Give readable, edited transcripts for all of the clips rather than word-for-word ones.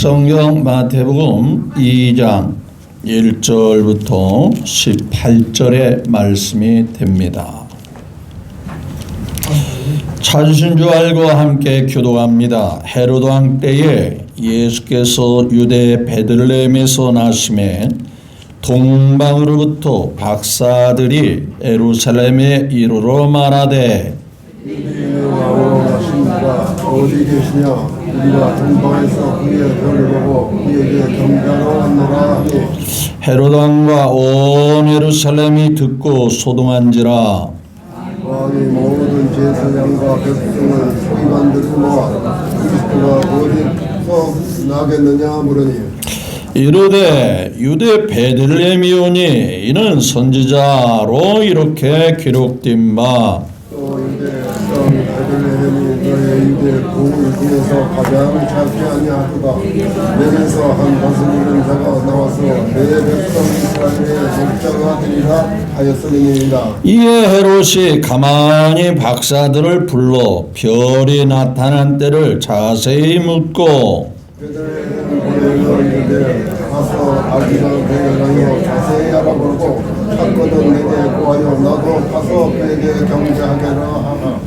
신약성경 마태복음 2장 1절부터 18절의 말씀이 됩니다. 찾으신 줄 알고 함께 교독합니다. 헤로드 왕 때에 예수께서 유대 베들레헴에서 나심에 동방으로부터 박사들이 예루살렘에 이르러 말하되 어디 계시냐? 우리가 동방에서 그의 별을 보고 그에게 경배하러 왔노라 하니 헤로드 왕과 온 예루살렘이 듣고 소동한지라. 왕이 모든 제사장과 백성을 소기관들을 모아 그리스도가 어디서 나겠느냐 물으니 이르되 유대 베들레헴이오니 이는 선지자로 이렇게 기록된 바 또 유대 땅 베들레헴이 너의 유대 공을 중에서 가장 작지 아니하도다. 내게서 한 다섯 일은 자가 나와서 내 백성 이스라엘의 목자가 되리라 하였으니이다. 이에 헤롯이 가만히 박사들을 불러 별이 나타난 때를 자세히 묻고 베들레헴 보내어 이르되 가서 아기가 배경하여 자세히 알아보고 찾거든 내게 구하여 나도 가서 그에게 경배하게라 하나.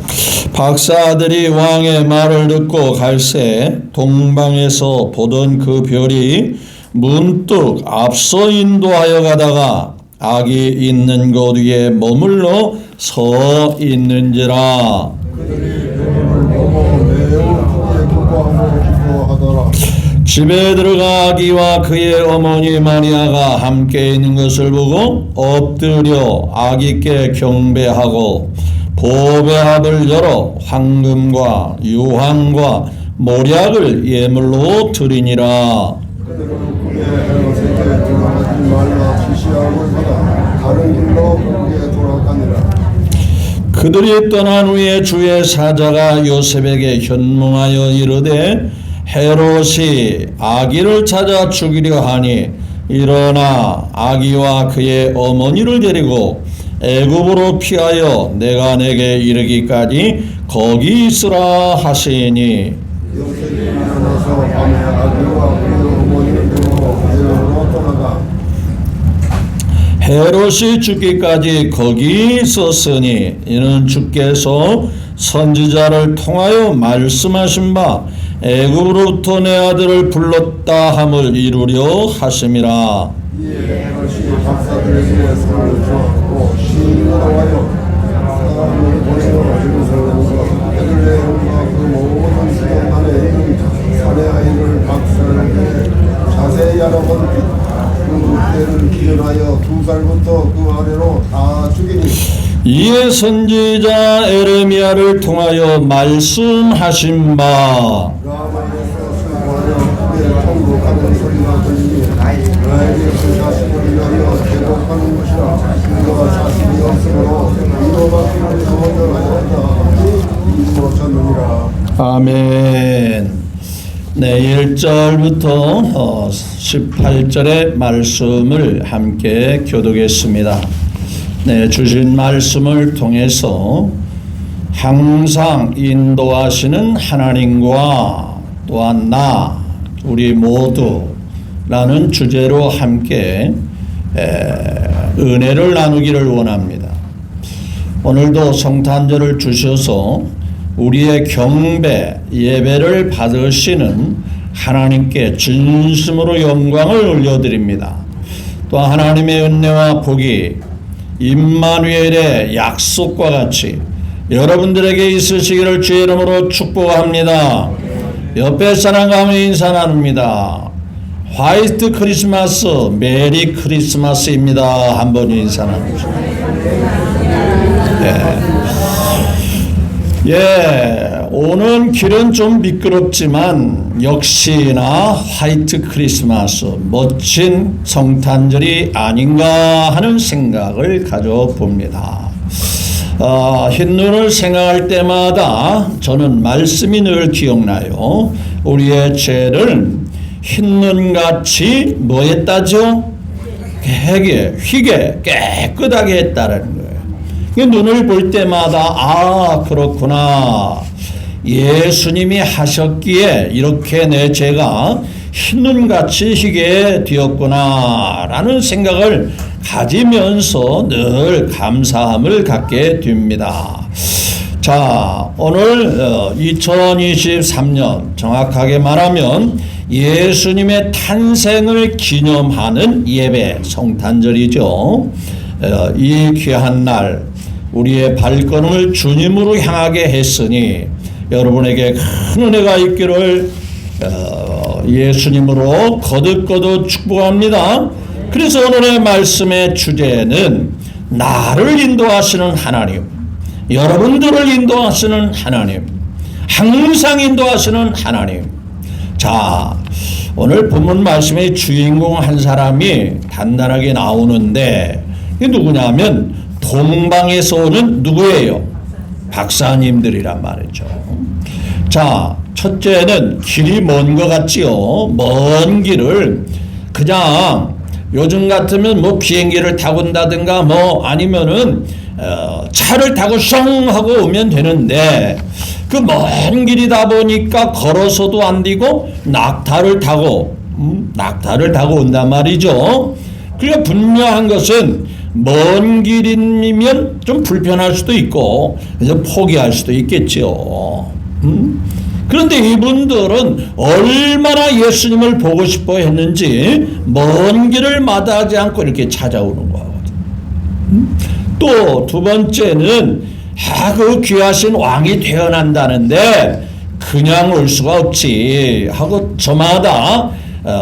박사들이 왕의 말을 듣고 갈새 동방에서 보던 그 별이 문득 앞서 인도하여 가다가 아기 있는 곳 위에 머물러 서 있는지라. 그들이 별을 보고 매우 크게 기뻐하고 기뻐하더라. 집에 들어가 아기와 그의 어머니 마리아가 함께 있는 것을 보고 엎드려 아기께 경배하고 보배합을 열어 황금과 유황과 모략을 예물로 드리니라. 그들은 그의 헤롯에게 들어가지 말라 지시함을 받아 다른 길로 그에게 돌아가니라. 그들이 떠난 후에 주의 사자가 요셉에게 현몽하여 이르되 헤롯이 아기를 찾아 죽이려 하니 일어나 아기와 그의 어머니를 데리고 애굽으로 피하여 내가 내게 이르기까지 거기 있으라 하시니 요셉이 일어나서 밤에 아기와 그의 어머니를 데리고 애굽으로 떠나가 헤롯이 죽기까지 거기 있었으니 이는 주께서 선지자를 통하여 말씀하신 바 애굽으로부터 내 아들을 불렀다 함을 이루려 하심이라. 이에 헤롯이 박사들에게 상을 주었고 시인을 나와여 사람을 보내어 예루살렘에서 베들레헴과 그 모든 시돈 안에 있는 사내 아이를 박사에게 자세히 알아본 그 때를 기준하여 2살부터 그 아래로 다 죽이니 이에 선지자 에레미야를 통하여 말씀하신 바 라마에서 수고하여 크게 통곡하는 소리가 들리니 나에게 그 자식을 위하여 대곡하는 것이라. 그가 자식이 없으므로 이로밖에 소원하였다 하니 이루어졌느니라. 아멘. 네, 1절부터 18절의 말씀을 함께 교독했습니다. 네, 주신 말씀을 통해서 항상 인도하시는 하나님과 또한 나, 우리 모두라는 주제로 함께 은혜를 나누기를 원합니다. 오늘도 성탄절을 주셔서 우리의 경배, 예배를 받으시는 하나님께 진심으로 영광을 올려드립니다. 또 하나님의 은혜와 복이 임마누엘의 약속과 같이 여러분들에게 있으시기를 주의 이름으로 축복합니다. 옆에 사람과 함께 인사 나눕니다. 화이트 크리스마스, 메리 크리스마스입니다. 한번 인사 나누시죠. 오는 길은 좀 미끄럽지만 역시나 화이트 크리스마스, 멋진 성탄절이 아닌가 하는 생각을 가져봅니다. 흰눈을 생각할 때마다 저는 말씀이 늘 기억나요. 우리의 죄를 흰눈같이 뭐 했다죠? 휘게 깨끗하게 했다는 거예요. 눈을 볼 때마다 아 그렇구나, 예수님이 하셨기에 이렇게 내 죄가 흰눈같이 희게 되었구나라는 생각을 가지면서 늘 감사함을 갖게 됩니다. 자, 오늘 2023년 정확하게 말하면 예수님의 탄생을 기념하는 예배 성탄절이죠. 이 귀한 날 우리의 발걸음을 주님으로 향하게 했으니 여러분에게 큰 은혜가 있기를 예수님으로 거듭거듭 축복합니다. 그래서 오늘의 말씀의 주제는 나를 인도하시는 하나님, 여러분들을 인도하시는 하나님, 항상 인도하시는 하나님. 자, 오늘 본문 말씀의 주인공 한 사람이 단단하게 나오는데 이게 누구냐면 동방에서 오는 누구예요? 박사님들이란 말이죠. 자, 첫째는 길이 먼 것 같지요. 먼 길을 그냥 요즘 같으면 뭐 비행기를 타고 온다든가 뭐 아니면은 차를 타고 숑 하고 오면 되는데 그 먼 길이다 보니까 걸어서도 안 되고 낙타를 타고 온단 말이죠. 그러니까 분명한 것은 먼 길이면 좀 불편할 수도 있고 그래서 포기할 수도 있겠죠. 그런데 이분들은 얼마나 예수님을 보고 싶어 했는지 먼 길을 마다하지 않고 이렇게 찾아오는 거거든요. 또 두 번째는 그 귀하신 왕이 태어난다는데 그냥 올 수가 없지 하고 저마다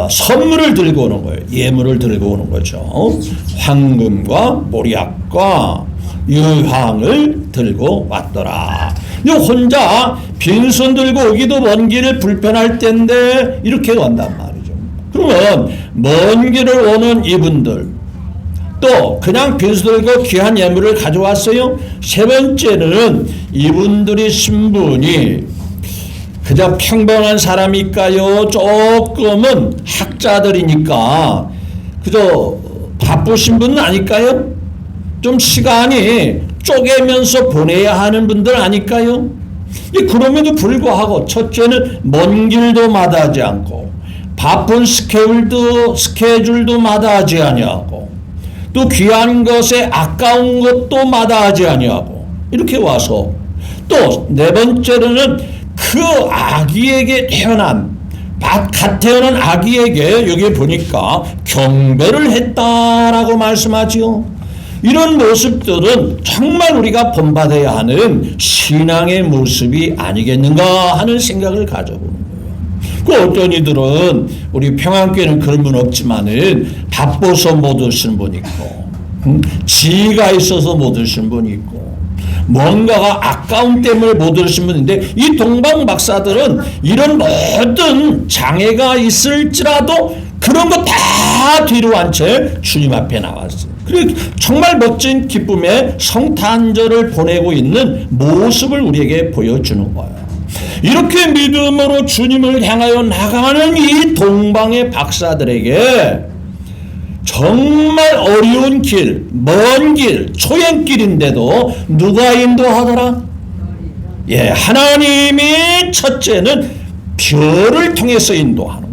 선물을 들고 오는 거예요. 예물을 들고 오는 거죠. 황금과 모략과 유황을 들고 왔더라. 혼자 빈손 들고 오기도 먼 길을 불편할 텐데 이렇게 온단 말이죠. 그러면 먼 길을 오는 이분들 또 그냥 빈손 들고 귀한 예물을 가져왔어요. 세 번째는 이분들의 신분이 그저 평범한 사람일까요? 조금은 학자들이니까 그저 바쁘신 분은 아닐까요? 좀 시간이 쪼개면서 보내야 하는 분들 아닐까요? 그럼에도 불구하고 첫째는 먼 길도 마다하지 않고 바쁜 스케줄도 마다하지 아니하고 또 귀한 것에 아까운 것도 마다하지 아니하고 이렇게 와서 또 네 번째로는 그 아기에게 갓 태어난 아기에게 여기 보니까 경배를 했다라고 말씀하지요. 이런 모습들은 정말 우리가 본받아야 하는 신앙의 모습이 아니겠는가 하는 생각을 가져보는 거예요. 그 어떤 이들은 우리 평안교회는 그런 분 없지만은 바빠서 못 오시는 분 있고 지가 있어서 못 오시는 분 있고 뭔가가 아까움 때문에 못 오시는 분인데 이 동방 박사들은 이런 모든 장애가 있을지라도 그런 거 다 뒤로 한 채 주님 앞에 나왔어요. 그리고 정말 멋진 기쁨의 성탄절을 보내고 있는 모습을 우리에게 보여주는 거예요. 이렇게 믿음으로 주님을 향하여 나가는 이 동방의 박사들에게 정말 어려운 길, 먼 길, 초행길인데도 누가 인도하더라? 하나님이 첫째는 별을 통해서 인도하는 거예요.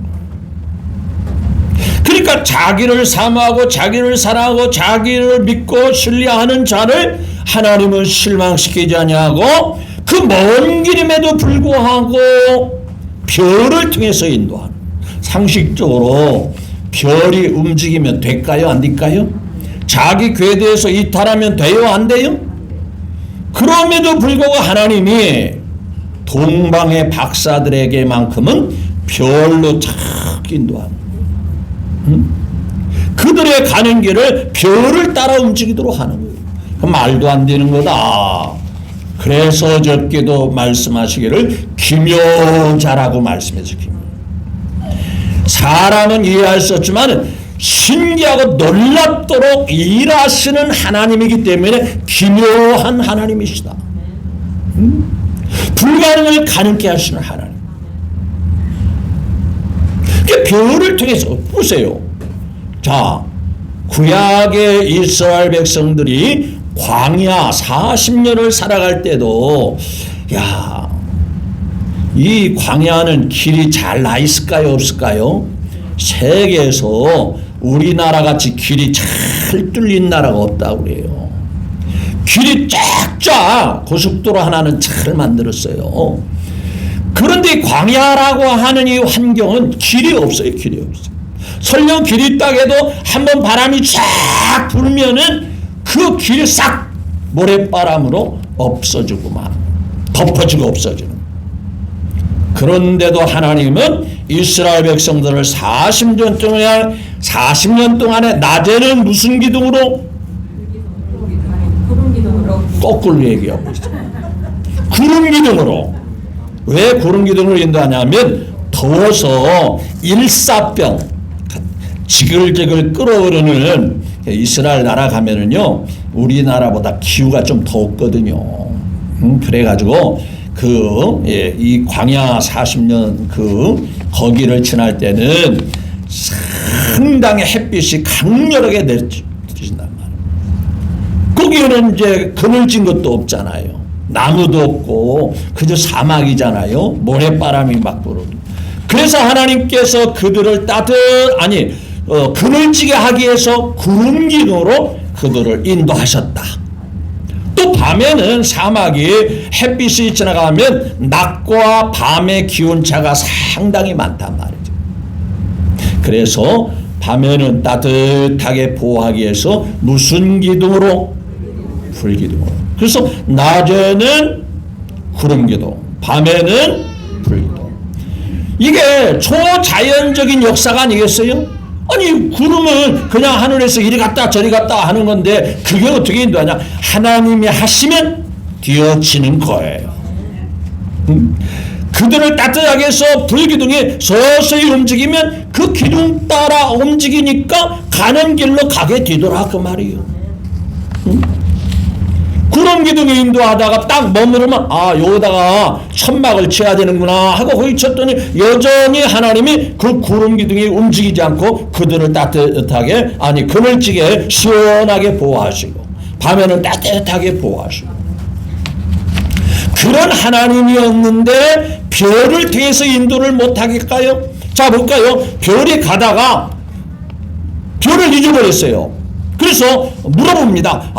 그러니까 자기를 사모하고 자기를 사랑하고 자기를 믿고 신뢰하는 자를 하나님은 실망시키지 아니하고 그 먼 길임에도 불구하고 별을 통해서 인도하는 거예요. 상식적으로 별이 움직이면 될까요? 안 될까요? 자기 궤도에서 이탈하면 돼요? 안 돼요? 그럼에도 불구하고 하나님이 동방의 박사들에게만큼은 별로 착 인도하는 거예요. 그들의 가는 길을 별을 따라 움직이도록 하는 거예요. 그 말도 안 되는 거다. 그래서 어저께도 말씀하시기를 기묘자라고 말씀해서 사람은 이해할 수 없지만 신기하고 놀랍도록 일하시는 하나님이기 때문에 기묘한 하나님이시다. 불가능을 가능케 하시는 하나님. 별을 통해서 보세요. 자, 구약의 이스라엘 백성들이 광야 40년을 살아갈 때도 이 광야는 길이 잘 나 있을까요? 없을까요? 세계에서 우리나라 같이 길이 잘 뚫린 나라가 없다고 그래요. 길이 쫙쫙 고속도로 하나는 잘 만들었어요. 그런데 광야라고 하는 이 환경은 길이 없어요. 길이 없어요. 설령 길이 있다 해도 한번 바람이 쫙 불면은 그 길이 싹 모래바람으로 없어지고만 덮어지고 없어지는. 그런데도 하나님은 이스라엘 백성들을 40년 동안에 낮에는 무슨 기둥으로? 구름 기둥으로. 거꾸로 얘기하고 있어요. 구름 기둥으로. 왜 구름 기둥으로 인도하냐면 더워서 일사병 지글지글 끓어오르는 이스라엘 나라 가면은요 우리나라보다 기후가 좀 덥거든요. 그래가지고 이 광야 40년 거기를 지날 때는 상당히 햇빛이 강렬하게 내리신단 말이에요. 거기에는 이제 그늘진 것도 없잖아요. 나무도 없고 그저 사막이잖아요. 모래바람이 막 불어오고. 그래서 하나님께서 그들을 그늘지게 하기 위해서 구름 기둥으로 그들을 인도하셨다. 또 밤에는 사막이 햇빛이 지나가면 낮과 밤의 기온차가 상당히 많단 말이죠. 그래서 밤에는 따뜻하게 보호하기 위해서 무슨 기둥으로? 불기둥으로. 그래서 낮에는 구름기둥, 밤에는 불기둥. 이게 초자연적인 역사가 아니겠어요? 아니 구름은 그냥 하늘에서 이리 갔다 저리 갔다 하는 건데 그게 어떻게 인도하냐? 하나님이 하시면 되어지는 거예요. 그들을 따뜻하게 해서 불기둥이 서서히 움직이면 그 기둥 따라 움직이니까 가는 길로 가게 되더라 그 말이에요. 구름 기둥이 인도하다가 딱 머무르면 여기다가 천막을 쳐야 되는구나 하고 거기 쳤더니 여전히 하나님이 그 구름 기둥이 움직이지 않고 그들을 따뜻하게 그늘지게 시원하게 보호하시고 밤에는 따뜻하게 보호하시고 그런 하나님이었는데 별을 통해서 인도를 못하겠까요? 자 볼까요? 별이 가다가 별을 잊어버렸어요. 그래서 물어봅니다.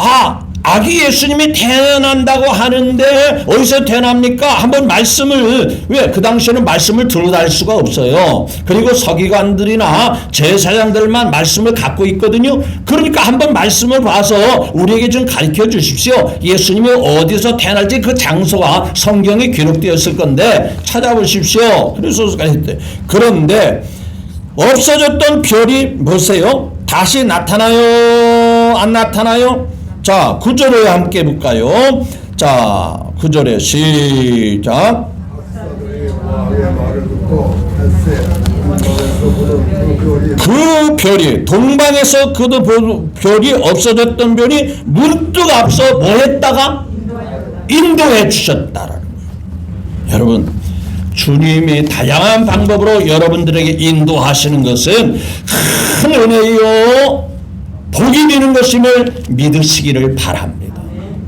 아기 예수님이 태어난다고 하는데 어디서 태어납니까? 한번 말씀을 왜 그 당시에는 말씀을 들어달 수가 없어요. 그리고 서기관들이나 제사장들만 말씀을 갖고 있거든요. 그러니까 한번 말씀을 봐서 우리에게 좀 가르쳐 주십시오. 예수님이 어디서 태어날지 그 장소가 성경에 기록되었을 건데 찾아보십시오. 그래서 그런데 없어졌던 별이 보세요. 다시 나타나요? 안 나타나요? 자, 9절에 함께 볼까요? 자, 9절에 시작. 그 별이 동방에서 별이 없어졌던 별이 문득 앞서 뭐 했다가 인도해 주셨다라는 거예요. 여러분 주님이 다양한 방법으로 여러분들에게 인도하시는 것은 큰 은혜요 복이 되는 것임을 믿으시기를 바랍니다.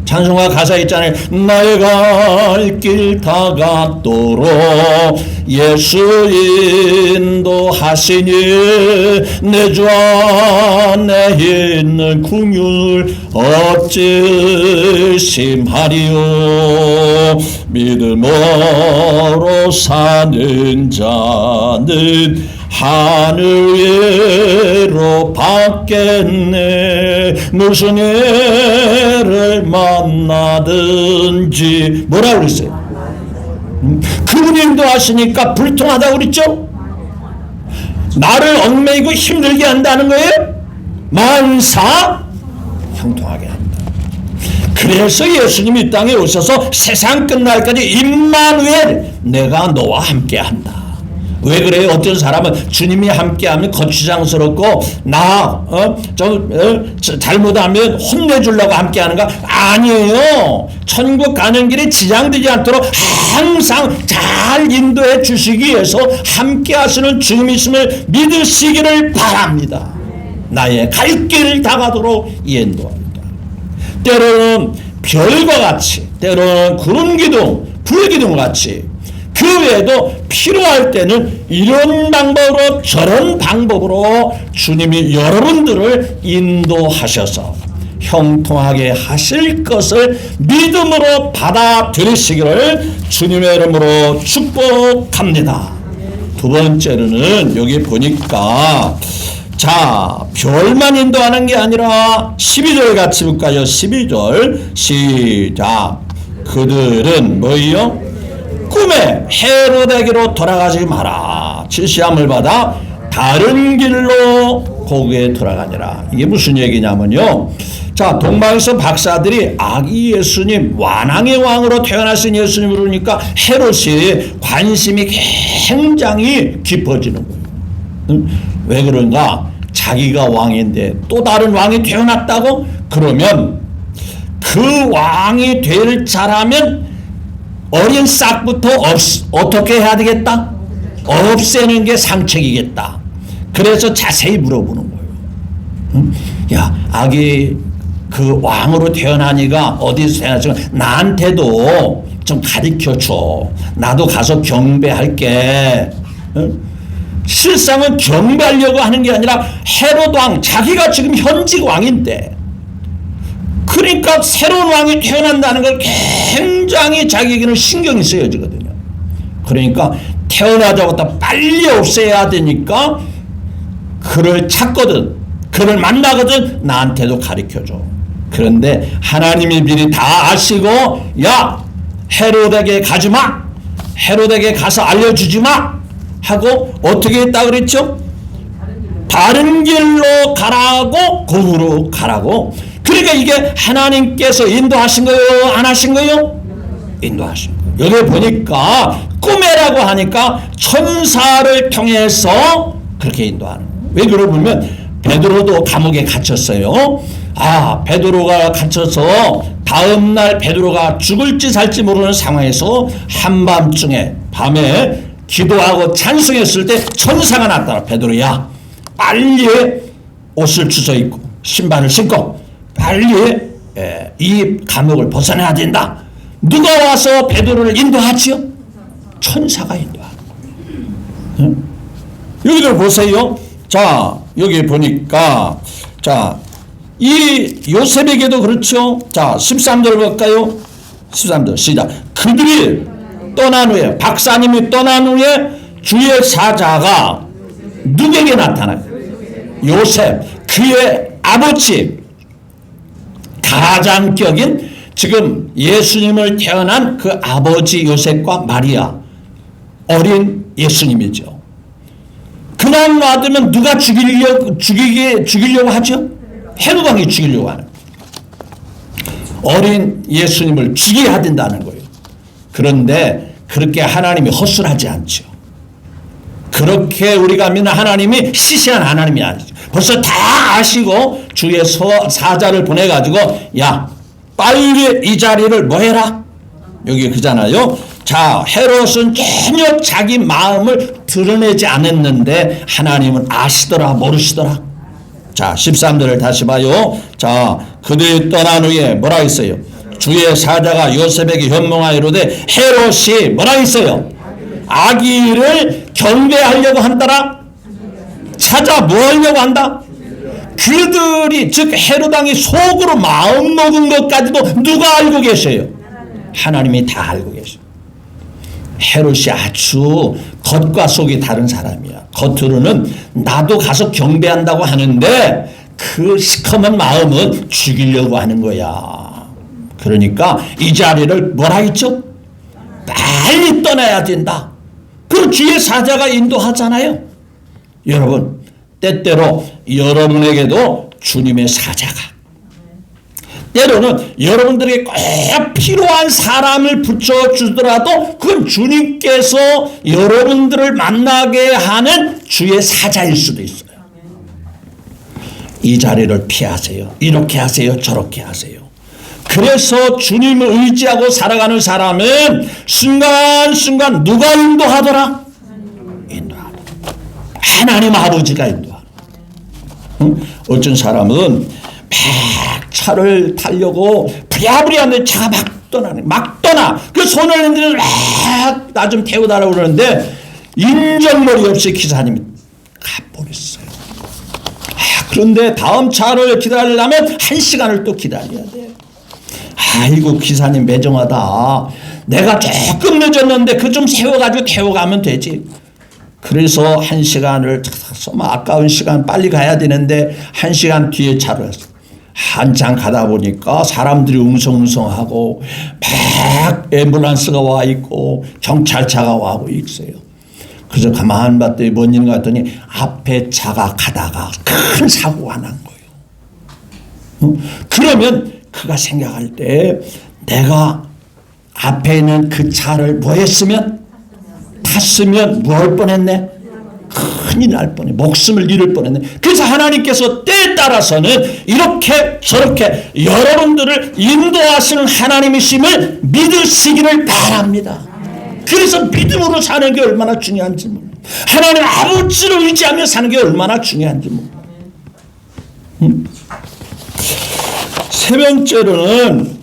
찬송가 가사 있잖아요. 나의 갈 길 다각도록 예수 인도하시니 내 주 안에 있는 긍휼 어찌 심하리요. 믿음으로 사는 자는 하늘 위로 받겠네. 무슨 애를 만나든지 뭐라고 그랬어요? 그분이 인도하시니까 불통하다고 그랬죠? 나를 얽매이고 힘들게 한다는 거예요? 만사 형통하게 한다. 그래서 예수님이 이 땅에 오셔서 세상 끝날까지 임마누엘 내가 너와 함께 한다. 왜 그래요? 어떤 사람은 주님이 함께하면 거추장스럽고 잘못하면 혼내주려고 함께하는가? 아니에요. 천국 가는 길에 지장되지 않도록 항상 잘 인도해 주시기 위해서 함께하시는 주님이심을 믿으시기를 바랍니다. 나의 갈 길을 다 가도록 인도합니다. 때로는 별과 같이, 때로는 구름 기둥, 불 기둥 같이 그 외에도 필요할 때는 이런 방법으로 저런 방법으로 주님이 여러분들을 인도하셔서 형통하게 하실 것을 믿음으로 받아들이시기를 주님의 이름으로 축복합니다. 두 번째로는 여기 보니까 자, 별만 인도하는 게 아니라 12절 같이 볼까요? 12절 시작. 그들은 뭐예요? 꿈에 헤로데게로 돌아가지 마라. 지시함을 받아 다른 길로 고국에 돌아가니라. 이게 무슨 얘기냐면요. 자, 동방에서 박사들이 아기 예수님, 완왕의 왕으로 태어나신 예수님을 그러니까 헤롯이 관심이 굉장히 깊어지는 거예요. 왜 그런가? 자기가 왕인데 또 다른 왕이 태어났다고? 그러면 그 왕이 될 자라면 어린 싹부터 어떻게 해야 되겠다? 없애는 게 상책이겠다. 그래서 자세히 물어보는 거예요. 야, 아기 그 왕으로 태어나니가 어디서 태어났지만 나한테도 좀 가르쳐줘. 나도 가서 경배할게. 실상은 경배하려고 하는 게 아니라 헤롯 왕, 자기가 지금 현직 왕인데, 그러니까 새로운 왕이 태어난다는 걸 굉장히 자기에게는 신경이 쓰여지거든요. 그러니까 태어나자마자 빨리 없애야 되니까 그를 찾거든, 그를 만나거든 나한테도 가르쳐줘. 그런데 하나님이 미리 다 아시고, 야, 헤롯에게 가지마, 헤롯에게 가서 알려주지 마 하고 어떻게 했다 그랬죠? 다른 길로 가라고, 거기로 가라고. 그러니까 이게 하나님께서 인도하신 거예요? 안 하신 거예요? 인도하신 거예요. 여기 보니까 꿈에라고 하니까 천사를 통해서 그렇게 인도하는 거예요. 왜 그러면 베드로도 감옥에 갇혔어요. 아, 베드로가 갇혀서 다음날 베드로가 죽을지 살지 모르는 상황에서 한밤중에 밤에 기도하고 찬송했을 때 천사가 나타나. 베드로야, 빨리 옷을 주워 입고 신발을 신고 빨리 이 감옥을 벗어나야 된다. 누가 와서 베드로를 인도하지요? 천사가 인도하는 거예요. 여기를 보세요. 자, 여기 보니까 자, 이 요셉에게도 그렇죠. 자, 13절 볼까요? 13절 시작. 그들이 떠난 후에, 박사님이 떠난 후에 주의 사자가 누구에게 나타나요? 요셉, 그의 아버지, 가장격인 지금 예수님을 태어난 그 아버지 요셉과 마리아, 어린 예수님이죠. 그냥 놔두면 누가 죽이려고 하죠? 헤롯 왕이 죽이려고 하는 어린 예수님을 죽여야 된다는 거예요. 그런데 그렇게 하나님이 허술하지 않죠. 그렇게 우리가 믿는 하나님이 시시한 하나님이 아니죠. 벌써 다 아시고 주의 사자를 보내가지고, 야, 빨리 이 자리를 뭐 해라? 여기 그잖아요. 자, 헤롯은 전혀 자기 마음을 드러내지 않았는데 하나님은 아시더라, 모르시더라. 자, 13절을 다시 봐요. 자, 그들이 떠난 후에 뭐라 했어요? 주의 사자가 요셉에게 현몽하여 이르되, 헤롯이 뭐라 했어요? 아기를 경배하려고 한다라? 찾아 뭐 하려고 한다? 그들이, 즉 헤롯 왕이 속으로 마음 먹은 것까지도 누가 알고 계셔요? 하나님이 다 알고 계셔요. 헤롯이 아주 겉과 속이 다른 사람이야. 겉으로는 나도 가서 경배한다고 하는데 그 시커먼 마음은 죽이려고 하는 거야. 그러니까 이 자리를 뭐라 했죠? 빨리 떠나야 된다. 그 주의 사자가 인도하잖아요. 여러분, 때때로 여러분에게도 주님의 사자가, 때로는 여러분들에게 꼭 필요한 사람을 붙여주더라도 그건 주님께서 여러분들을 만나게 하는 주의 사자일 수도 있어요. 이 자리를 피하세요. 이렇게 하세요. 저렇게 하세요. 그래서 주님을 의지하고 살아가는 사람은 순간순간 누가 인도하더라? 인도하더라. 하나님 아버지가 인도하더라. 어떤 사람은 막 차를 타려고 부랴부랴 하는데 차가 막 떠나는, 막 떠나. 그 손을 흔들어 나 좀 태우다라고 그러는데 인정머리 없이 기사님이 가버렸어요. 그런데 다음 차를 기다리려면 1시간을 또 기다려야 돼. 아이고 기사님 매정하다. 내가 조금 늦었는데 그 좀 세워가지고 태워가면 되지. 그래서 1시간을 아까운 시간 빨리 가야 되는데 1시간 뒤에 차를 했어. 한참 가다 보니까 사람들이 웅성웅성하고 막 앰뷸런스가 와 있고 경찰차가 와고 있어요. 그래서 가만 봤더니 뭔 일인가 했더니 앞에 차가 가다가 큰 사고가 난 거예요. 그러면 그가 생각할 때 내가 앞에 있는 그 차를 뭐 했으면? 탔으면 뭐 할 뻔했네? 큰일 날 뻔해. 목숨을 잃을 뻔했네. 그래서 하나님께서 때에 따라서는 이렇게 저렇게 여러분들을 인도하시는 하나님이심을 믿으시기를 바랍니다. 그래서 믿음으로 사는 게 얼마나 중요한지 모릅니다. 하나님 아버지를 의지하며 사는 게 얼마나 중요한지 모릅니다. 세 번째로는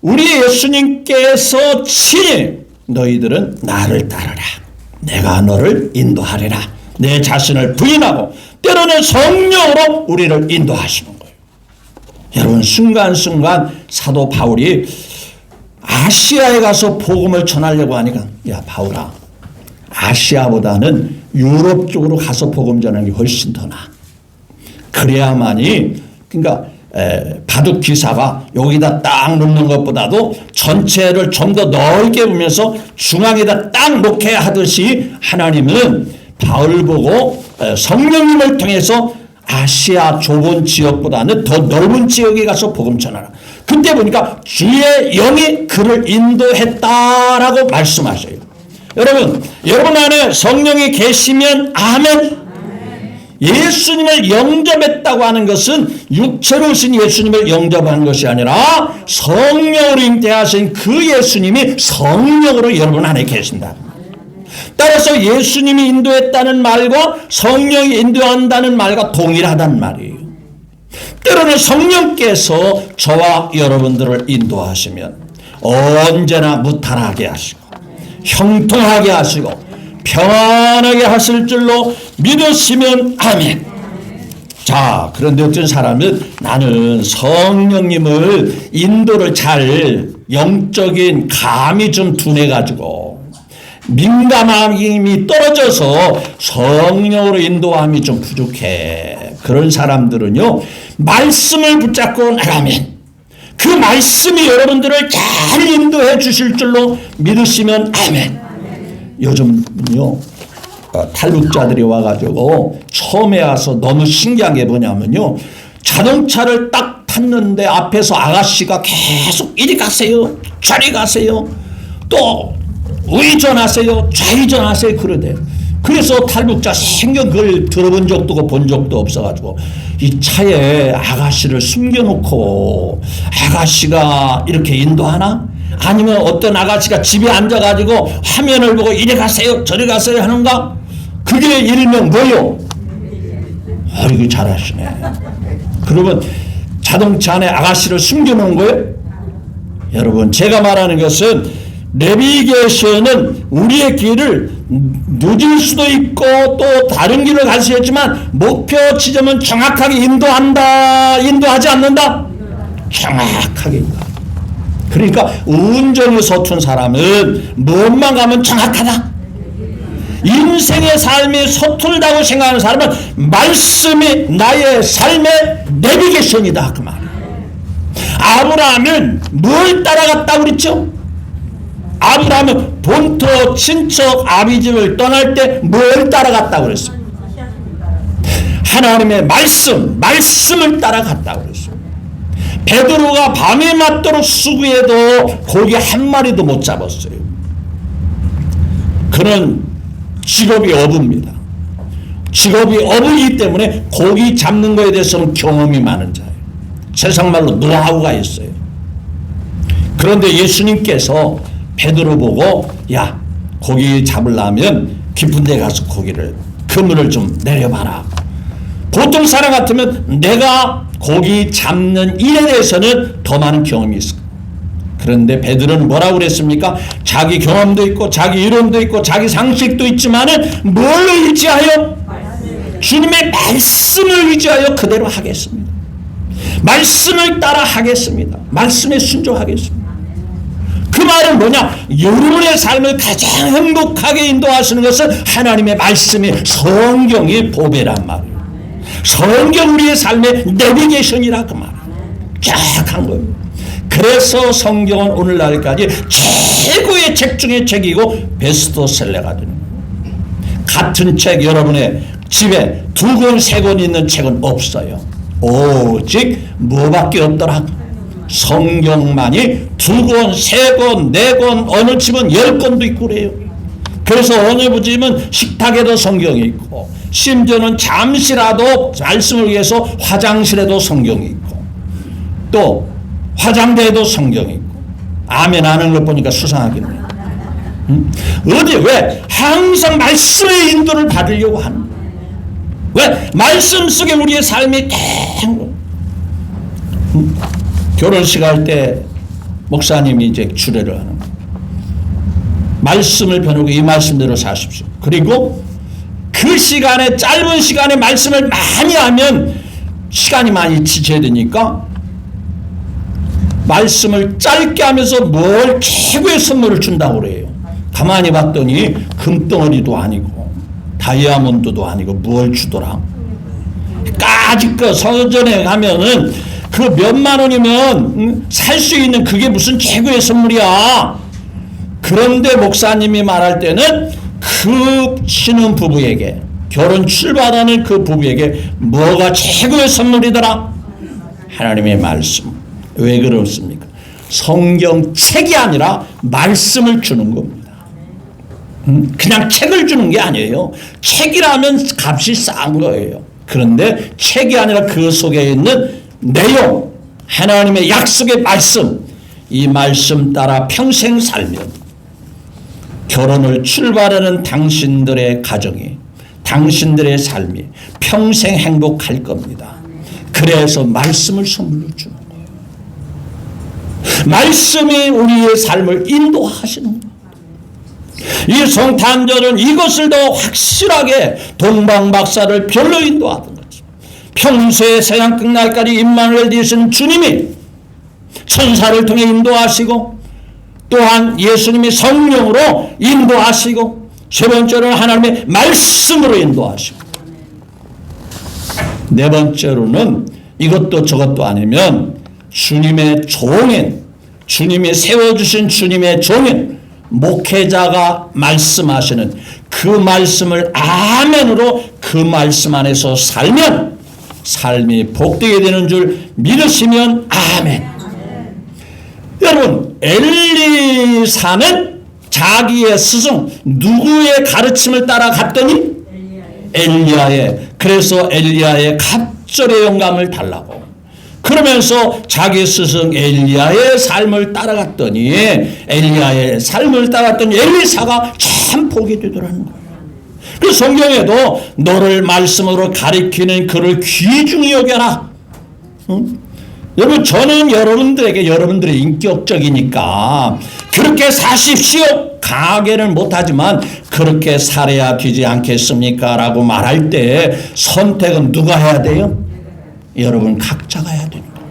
우리 예수님께서 친히 너희들은 나를 따르라. 내가 너를 인도하리라. 내 자신을 부인하고 때로는 성령으로 우리를 인도하시는 거예요. 여러분 순간순간 사도 바울이 아시아에 가서 복음을 전하려고 하니까 야 바울아 아시아보다는 유럽 쪽으로 가서 복음 전하는 게 훨씬 더 나아. 그래야만이 그러니까 바둑 기사가 여기다 딱 놓는 것보다도 전체를 좀 더 넓게 보면서 중앙에다 딱 놓게 하듯이 하나님은 바울 보고 성령님을 통해서 아시아 좁은 지역보다는 더 넓은 지역에 가서 복음 전하라. 그때 보니까 주의 영이 그를 인도했다라고 말씀하셔요. 여러분 안에 성령이 계시면 아멘. 예수님을 영접했다고 하는 것은 육체로 오신 예수님을 영접하는 것이 아니라 성령으로 잉태하신 그 예수님이 성령으로 여러분 안에 계신다. 따라서 예수님이 인도했다는 말과 성령이 인도한다는 말과 동일하단 말이에요. 때로는 성령께서 저와 여러분들을 인도하시면 언제나 무탈하게 하시고 형통하게 하시고 평안하게 하실 줄로 믿으시면 아멘. 자, 그런데 어떤 사람은 나는 성령님을 인도를 잘 영적인 감이 좀 둔해가지고 민감함이 떨어져서 성령으로 인도함이 좀 부족해. 그런 사람들은요 말씀을 붙잡고 나가면 그 말씀이 여러분들을 잘 인도해 주실 줄로 믿으시면 아멘. 요즘은요 탈북자들이 와가지고 처음에 와서 너무 신기한 게 뭐냐면요 자동차를 딱 탔는데 앞에서 아가씨가 계속 이리 가세요 저리 가세요 또 우회전하세요 좌회전하세요 그러대. 그래서 탈북자 생전 그걸 들어본 적도 없고 본 적도 없어가지고 이 차에 아가씨를 숨겨놓고 아가씨가 이렇게 인도하나? 아니면 어떤 아가씨가 집에 앉아가지고 화면을 보고 이리 가세요 저리 가세요 하는가? 그게 일명 뭐요? 아이고 잘하시네. 그러면 자동차 안에 아가씨를 숨겨놓은 거예요? 여러분 제가 말하는 것은 내비게이션은 우리의 길을 늦을 수도 있고 또 다른 길을 갈 수 있지만 목표 지점은 정확하게 인도한다 인도하지 않는다? 정확하게 인도한다. 그러니까 운전이 서툰 사람은 뭐만 가면 정확하다. 인생의 삶이 서툴다고 생각하는 사람은 말씀이 나의 삶의 내비게이션이다 그 말이에요. 아브라함은 뭘 따라갔다고 그랬죠? 아브라함은 본토 친척 아비집을 떠날 때 뭘 따라갔다고 그랬어요? 하나님의 말씀을 따라갔다고 그랬어요. 베드로가 밤이 맞도록 수구해도 고기 한 마리도 못 잡았어요. 그는 직업이 어부입니다. 직업이 어부이기 때문에 고기 잡는 것에 대해서는 경험이 많은 자예요. 세상말로 노하우가 있어요. 그런데 예수님께서 베드로 보고 야 고기 잡으려면 깊은 데 가서 고기를 그물을 좀 내려봐라. 보통 사람 같으면 내가 고기 잡는 일에 대해서는 더 많은 경험이 있을 거예요. 그런데 베드로는 뭐라고 그랬습니까? 자기 경험도 있고 자기 이론도 있고 자기 상식도 있지만은 뭘 의지하여? 주님의 말씀을 의지하여 그대로 하겠습니다. 말씀을 따라 하겠습니다. 말씀에 순종하겠습니다. 그 말은 뭐냐? 여러분의 삶을 가장 행복하게 인도하시는 것은 하나님의 말씀이 성경이 보배란 말이에요. 성경 우리의 삶의 내비게이션이라 그 말이에요. 쫙 한 거예요. 그래서 성경은 오늘날까지 최고의 책 중에 책이고 베스트셀러가 되는 거예요. 같은 책 여러분의 집에 2권, 3권 있는 책은 없어요. 오직 뭐밖에 없더라? 성경만이 2권, 3권, 4권, 어느 집은 10권도 있고 그래요. 그래서 어느 집은 식탁에도 성경이 있고 심지어는 잠시라도 말씀을 위해서 화장실에도 성경이 있고 또 화장대에도 성경이 있고 아멘 하는 걸 보니까 수상하겠네요. 어디 왜 항상 말씀의 인도를 받으려고 하는 거예요. 왜 말씀 속에 우리의 삶이 결혼식 할 때 목사님이 이제 주례를 하는 거예요. 말씀을 펴놓고 이 말씀대로 사십시오. 그리고 그 시간에 짧은 시간에 말씀을 많이 하면 시간이 많이 지체야 되니까 말씀을 짧게 하면서 뭘 최고의 선물을 준다고 그래요. 가만히 봤더니 금덩어리도 아니고 다이아몬드도 아니고 뭘 주더라. 까짓 서점에 가면은 그 몇만 원이면 살 수 있는 그게 무슨 최고의 선물이야. 그런데 목사님이 말할 때는 그 신혼부부에게 결혼 출발하는 그 부부에게 뭐가 최고의 선물이더라? 하나님의 말씀. 왜 그렇습니까? 성경책이 아니라 말씀을 주는 겁니다. 그냥 책을 주는 게 아니에요. 책이라면 값이 싼 거예요. 그런데 책이 아니라 그 속에 있는 내용, 하나님의 약속의 말씀, 이 말씀 따라 평생 살면 결혼을 출발하는 당신들의 가정이, 당신들의 삶이 평생 행복할 겁니다. 그래서 말씀을 선물로 주는 거예요. 말씀이 우리의 삶을 인도하시는 거예요. 이 성탄절은 이것을 더 확실하게 동방박사를 별로 인도하던 거죠. 평소에 세상 끝날까지 임마누엘 되시는 주님이 천사를 통해 인도하시고 또한 예수님이 성령으로 인도하시고 세 번째로는 하나님의 말씀으로 인도하시고 네 번째로는 이것도 저것도 아니면 주님의 종인, 주님이 세워주신 주님의 종인 목회자가 말씀하시는 그 말씀을 아멘으로 그 말씀 안에서 살면 삶이 복되게 되는 줄 믿으시면 아멘. 여러분 엘리사는 자기의 스승 누구의 가르침을 따라갔더니 엘리야의, 그래서 엘리야의 갑절의 영감을 달라고 그러면서 자기 스승 엘리야의 삶을 따라갔더니 엘리야의 삶을 따라갔더니 엘리사가 참 복이 되더라는 거예요. 그 성경에도 너를 말씀으로 가리키는 그를 귀중히 여겨라. 여러분 저는 여러분들에게 여러분들이 인격적이니까 그렇게 사십시오 강하게는 못하지만 그렇게 살아야 되지 않겠습니까? 라고 말할 때 선택은 누가 해야 돼요? 여러분 각자가 해야 되는 거예요.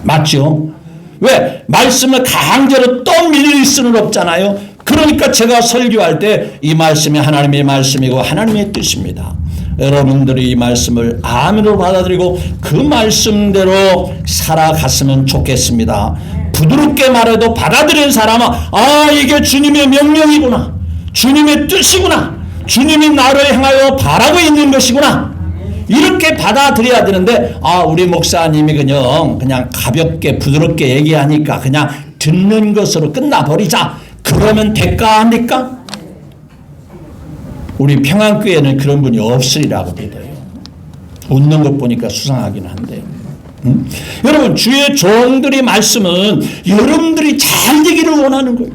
맞죠? 왜? 말씀을 강제로 또 밀릴 수는 없잖아요. 그러니까 제가 설교할 때 이 말씀이 하나님의 말씀이고 하나님의 뜻입니다. 여러분들이 이 말씀을 아멘으로 받아들이고 그 말씀대로 살아갔으면 좋겠습니다. 부드럽게 말해도 받아들인 사람은 아 이게 주님의 명령이구나, 주님의 뜻이구나, 주님이 나를 향하여 바라고 있는 것이구나 이렇게 받아들여야 되는데 아 우리 목사님이 그냥 가볍게 부드럽게 얘기하니까 그냥 듣는 것으로 끝나버리자 그러면 될까 안 될까? 우리 평안교회는 그런 분이 없으리라고 믿어요. 웃는 것 보니까 수상하긴 한데 여러분 주의 종들이 말씀은 여러분들이 잘 되기를 원하는 거예요.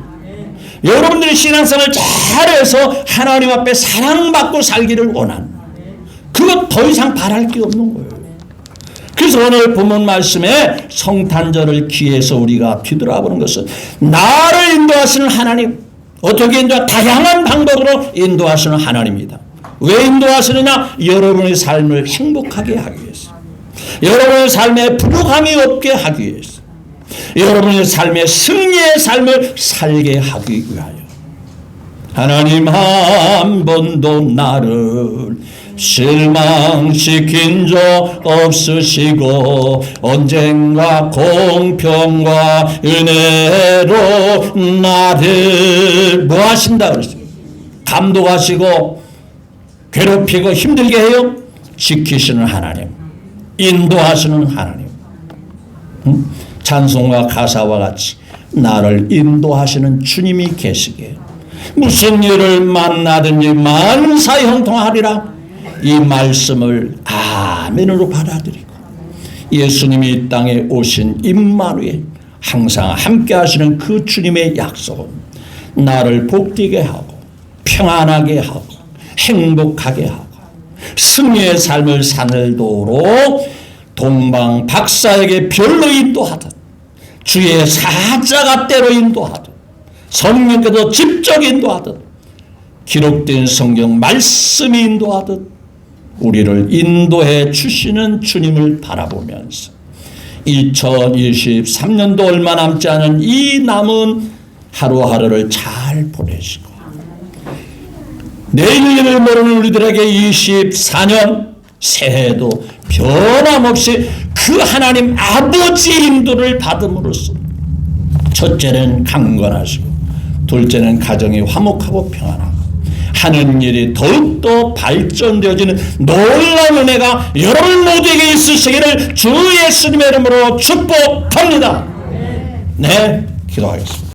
여러분들이 신앙생활을 잘해서 하나님 앞에 사랑받고 살기를 원하는 거예요. 그것 더 이상 바랄 게 없는 거예요. 그래서 오늘 본문 말씀에 성탄절을 기해서 우리가 뒤돌아보는 것은 나를 인도하시는 하나님, 어떻게 다양한 방법으로 인도하시는 하나님입니다. 왜 인도하시느냐? 여러분의 삶을 행복하게 하기 위해서, 여러분의 삶에 부족함이 없게 하기 위해서, 여러분의 삶의 승리의 삶을 살게 하기 위하여. 하나님 한 번도 나를 실망시킨 적 없으시고 언젠가 공평과 은혜로 나를 뭐 하신다 그랬어요? 감독하시고 괴롭히고 힘들게 해요? 지키시는 하나님, 인도하시는 하나님. 찬송과 가사와 같이 나를 인도하시는 주님이 계시게 무슨 일을 만나든지 만사 형통하리라, 이 말씀을 아멘으로 받아들이고 예수님이 이 땅에 오신 임마누엘, 항상 함께 하시는 그 주님의 약속은 나를 복되게 하고 평안하게 하고 행복하게 하고 승리의 삶을 살도록 동방 박사에게 별로 인도하듯, 주의 사자가 때로 인도하듯, 성령께서 직접 인도하듯, 기록된 성경 말씀이 인도하듯 우리를 인도해 주시는 주님을 바라보면서 2023년도 얼마 남지 않은 이 남은 하루하루를 잘 보내시고 내일을 모르는 우리들에게 24년 새해도 변함없이 그 하나님 아버지의 인도를 받음으로써 첫째는 강건하시고 둘째는 가정이 화목하고 평안하고 하는 일이 더욱더 발전되어지는 놀라운 은혜가 여러분 모두에게 있으시기를 주 예수님의 이름으로 축복합니다. 네, 기도하겠습니다.